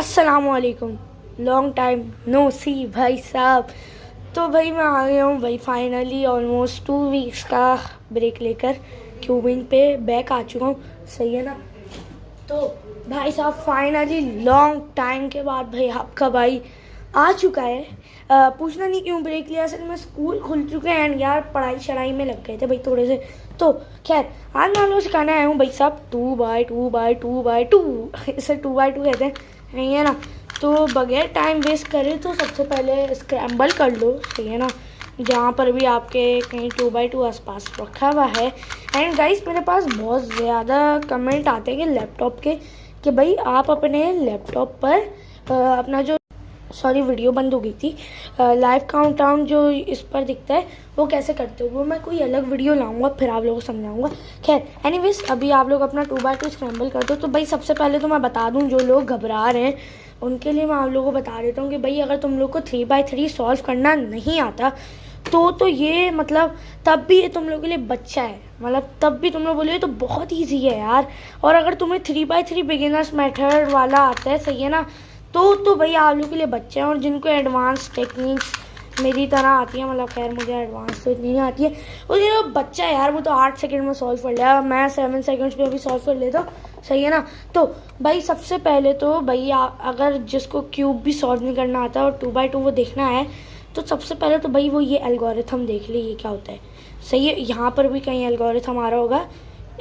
अस्सलामुअलैकुम। Long time no सी भाई साहब। तो भाई मैं आ गया हूँ भाई, फाइनली ऑलमोस्ट 2 वीक्स का ब्रेक लेकर क्यूबिंग पे बैक आ चुका हूँ। सही है ना। तो भाई साहब फाइनली लॉन्ग टाइम के बाद भाई आपका भाई आ चुका है। पूछना नहीं क्यों ब्रेक लिया, असल में स्कूल खुल चुके हैं एंड यार पढ़ाई शढ़ाई में लग गए थे भाई थोड़े से। तो खैर आज मैं आप लोगों को सिखाने आया हूँ भाई साहब 2x2x2x2 इसे 2x2 कहते हैं, नहीं है ना। तो बगैर टाइम वेस्ट करे तो सबसे पहले स्क्रैम्बल कर लो, सही है ना। जहाँ पर भी आपके कहीं 2x2 आसपास रखा हुआ है। एंड गाइस मेरे पास बहुत ज़्यादा कमेंट आते हैं कि लैपटॉप के, कि भाई आप अपने लैपटॉप पर अपना जो वीडियो बंद हो गई थी, लाइव काउंटडाउन जो इस पर दिखता है वो कैसे करते हो। वो मैं कोई अलग वीडियो लाऊंगा फिर आप लोगों को समझाऊंगा। खैर एनीवेज अभी आप लोग अपना 2x2 स्क्रैम्बल कर दो। तो भाई सबसे पहले तो मैं बता दूं, जो लोग घबरा रहे हैं उनके लिए मैं आप लोगों को बता देता हूँ कि भाई अगर तुम लोग को 3x3 सॉल्व करना नहीं आता तो ये मतलब तब भी ये तुम लोग के लिए बच्चा है, मतलब तब भी तुम लोग बोलोगे तो बहुत ईजी है यार। और अगर तुम्हें 3x3 बिगिनर्स मेथड वाला आता है, सही है ना, तो भाई आप लोग के लिए बच्चे हैं। और जिनको एडवांस टेक्निक्स मेरी तरह आती है, मतलब खैर मुझे एडवांस तो इतनी नहीं आती है, उसके लिए बच्चा है यार, वो तो 8 सेकंड में सॉल्व कर लिया, मैं 7 सेकंड्स में भी सॉल्व कर लेता हूँ, सही है ना। तो भाई सबसे पहले तो भाई अगर जिसको क्यूब भी सॉल्व नहीं करना आता और 2x2 वो देखना है, तो सबसे पहले तो भाई वो ये एल्गोरिथम देख ले ये क्या होता है। सही है, यहाँ पर भी कहीं एल्गोरिथम आ रहा होगा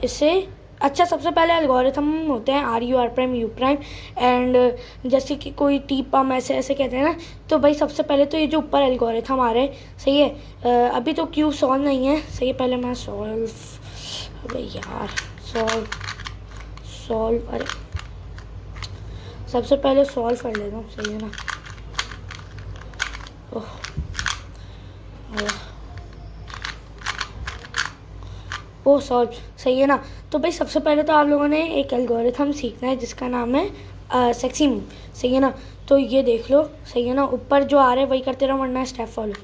इससे। अच्छा सबसे पहले एल्गोरिथम होते हैं R U R prime U prime and जैसे कि कोई टी पम ऐसे ऐसे कहते हैं ना। तो भाई सबसे पहले तो ये जो ऊपर एल्गोरिथम आ रहे हैं, सही है, अभी तो क्यूब सॉल्व नहीं है, सही है। पहले मैं अरे यार सॉल्व अरे सबसे पहले सॉल्व कर लेता हूँ, सही है ना। वो सॉल्व, सही है ना। तो भाई सबसे पहले तो आप लोगों ने एक एल्गोरिथम सीखना है जिसका नाम है सेक्सी मूव, सही है ना। तो ये देख लो, सही है ना, ऊपर जो आ रहा है वही करते रहो वरना स्टेप फॉलो।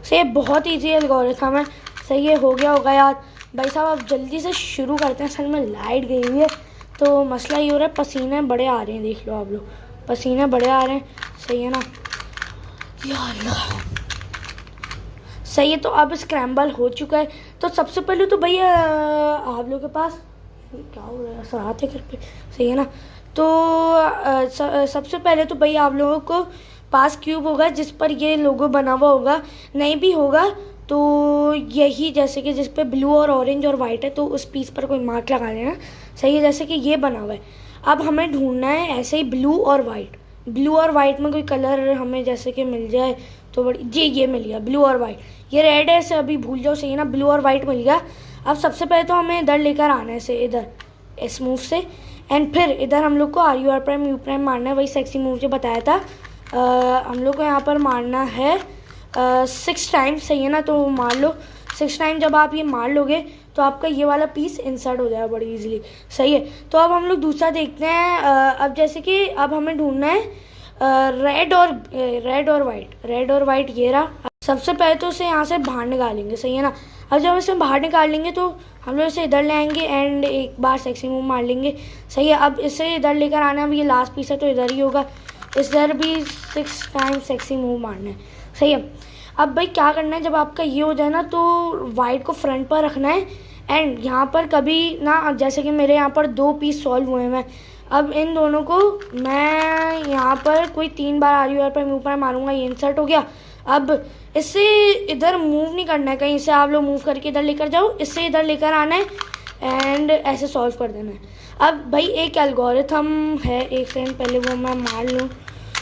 सही है, बहुत इजी एल्गोरिथम है, सही है। हो गया होगा यार भाई साहब, अब जल्दी से शुरू करते हैं। असल में लाइट गई हुई है तो मसला ये हो रहा है, पसीने बड़े आ रहे हैं, देख लो आप लोग, पसीने बड़े आ रहे हैं, सही है ना। या अल्लाह, सही है। तो अब स्क्रैम्बल हो चुका है। तो सबसे पहले तो भैया आप लोगों के पास क्या हो रहा है, सराहते घर पे, सही है ना। तो सबसे पहले तो भैया आप लोगों को पास क्यूब होगा जिस पर ये लोगो बना हुआ होगा, नहीं भी होगा तो यही, जैसे कि जिस पे ब्लू और ऑरेंज और वाइट है तो उस पीस पर कोई मार्क लगा लेना, सही है। जैसे कि ये बना हुआ है, अब हमें ढूंढना है ऐसे ही ब्लू और वाइट। ब्लू और वाइट में कोई कलर हमें जैसे कि मिल जाए तो बड़ी ये मिल गया ब्लू और वाइट। ये रेड है, इसे अभी भूल जाओ, सही है ना। ब्लू और वाइट मिल गया। अब सबसे पहले तो हमें इधर लेकर आना है, से इधर इस मूव से, एंड फिर इधर हम लोग को R U R prime U prime मारना है, वही सेक्सी मूव जो बताया था। हम लोग को यहाँ पर मारना है 6 टाइम, सही है ना। तो मार लो 6 टाइम। जब आप ये मार लोगे तो आपका ये वाला पीस इंसर्ट हो जाएगा बड़ी इजीली, सही है। तो अब हम लोग दूसरा देखते हैं। अब जैसे कि अब हमें ढूंढना है रेड और वाइट, ये रहा। सबसे पहले तो उसे यहाँ से बाहर निकालेंगे, सही है ना। अब जब इसे बाहर निकालेंगे तो हम लोग इसे इधर ले आएंगे एंड एक बार सेक्सी मूव मार लेंगे, सही है। अब इसे इधर लेकर आना है, अब ये लास्ट पीस है तो इधर ही होगा, इधर भी 6 टाइम सेक्सी मूव मारना है, सही है। अब भाई क्या करना है, जब आपका ये हो जाए ना तो वाइट को फ्रंट पर रखना है एंड यहाँ पर कभी ना, जैसे कि मेरे यहाँ पर 2 पीस सॉल्व हुए हैं, अब इन दोनों को मैं यहाँ पर कोई 3 बार आर यू आर पर मूव पर मारूंगा, ये इंसर्ट हो गया। अब इससे इधर मूव नहीं करना है कहीं से, आप लोग मूव करके इधर लेकर जाओ, इससे इधर लेकर आना है एंड ऐसे सॉल्व कर देना है। अब भाई एक एल्गोरिथम है, एक सेकंड पहले वो मैं मार लूँ,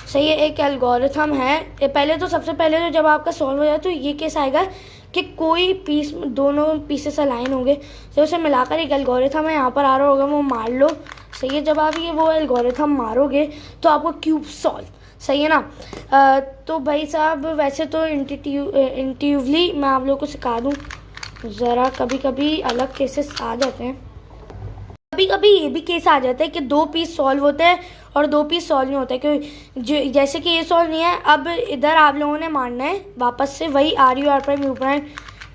सही है। एक एल्गोरिथम है, पहले तो सबसे पहले तो जब आपका सॉल्व हो जाए तो ये केस आएगा कि कोई पीस, दोनों पीसेस अलाइन होंगे तो उसे मिलाकर एक एल्गोरिथम है यहाँ पर आ रहा होगा, वो मार लो, सही है। जब आप ये वो एल्गोरिथम मारोगे तो आपको क्यूब सॉल्व, सही है ना। तो भाई साहब वैसे तो इंट्यूटिवली मैं आप लोगों को सिखा दूँ, ज़रा कभी कभी अलग केसेस आ जाते हैं, कभी कभी ये भी केस आ जाता है कि 2 पीस सॉल्व होते हैं और 2 पीस सॉल्व नहीं होता है, क्योंकि जैसे कि ये सॉल्व नहीं है। अब इधर आप लोगों ने मारना है वापस से वही R U R prime U prime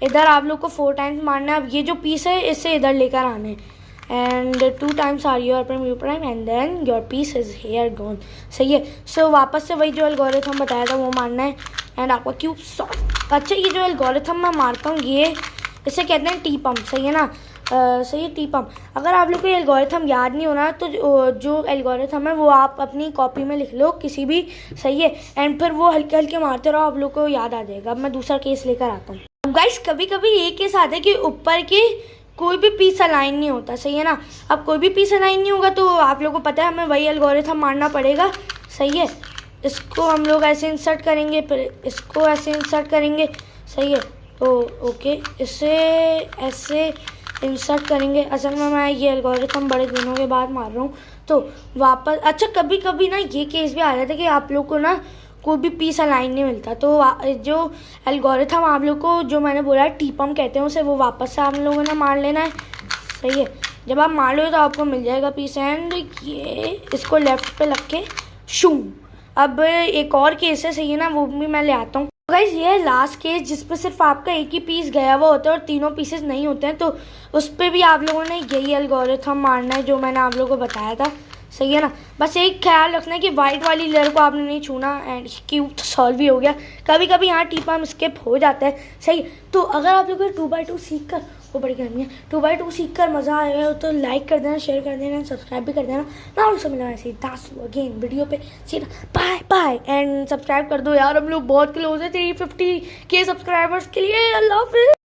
इधर आप लोग को 4 टाइम्स मारना है। अब ये जो पीस है इसे इधर लेकर आना है and 2 times R your prime U prime and then your piece is here gone. सही है। सो वापस से वही जो एल्गोरिथम बताया था वो मारना है एंड आपका क्यूब सॉल्व। अच्छा ये जो एल्गोरिथम मैं मारता हूँ ये इसे कहते हैं टी पम्प। सही है ना। सही है टी पम्प। अगर आप लोग को ये एल्गोरिथम याद नहीं होना तो जो एल्गोरिथम है वो आप अपनी कॉपी में लिख लो किसी भी। सही है। एंड फिर वो हल्के हल्के मारते रहो, आप लोग को याद आ जाएगा। अब मैं दूसरा केस लेकर आता हूँ। अब गाइस कभी कभी ये केस आता है कि ऊपर के कोई भी पीस अलाइन नहीं होता। सही है ना। अब कोई भी पीस अलाइन नहीं होगा तो आप लोग को पता है हमें वही एल्गोरिथम मारना पड़ेगा। सही है। इसको हम लोग ऐसे इंसर्ट करेंगे, फिर इसको ऐसे इंसर्ट करेंगे। सही है। तो ओके इसे ऐसे इंसर्ट करेंगे। असल में मैं ये एल्गोरिथम बड़े दिनों के बाद मार रहा हूँ तो वापस। अच्छा कभी कभी ना ये केस भी आ जाता है कि आप लोग को ना कोई भी पीस अलाइन नहीं मिलता तो जो एल्गोरिथम आप लोग को जो मैंने बोला टी पम्प कहते हैं उसे वो वापस से आप लोगों ने मार लेना है। सही है। जब आप मार लो तो आपको मिल जाएगा पीस एंड ये इसको लेफ्ट पे लग के शू। अब एक और केस है। सही है ना, वो भी मैं ले आता हूँ। गाइस ये है लास्ट केस जिस पे सिर्फ आपका एक ही पीस गया हुआ होता है और तीनों पीसेस नहीं होते हैं, तो उस पर भी आप लोगों ने यही एल्गोरिथम मारना है जो मैंने आप लोगों को बताया था। सही है ना। बस एक ख्याल रखना है कि वाइट वाली लेयर को आपने नहीं छूना एंड क्यूब तो सॉल्व भी हो गया। कभी कभी यहाँ टी पम्प स्किप हो जाता है। सही। तो अगर आप लोग 2x2 सीख कर वो बड़ी करनी है 2x2 सीख कर मज़ा आएगा तो लाइक कर देना, शेयर कर देना, सब्सक्राइब भी कर देना। मैं और मिला ऐसे ही दास अगेन वीडियो पे सीधा बाय बाय एंड सब्सक्राइब कर दो यार। हम लोग बहुत क्लोज है 350 के सब्सक्राइबर्स के लिए। अल्लाह हाफिज़।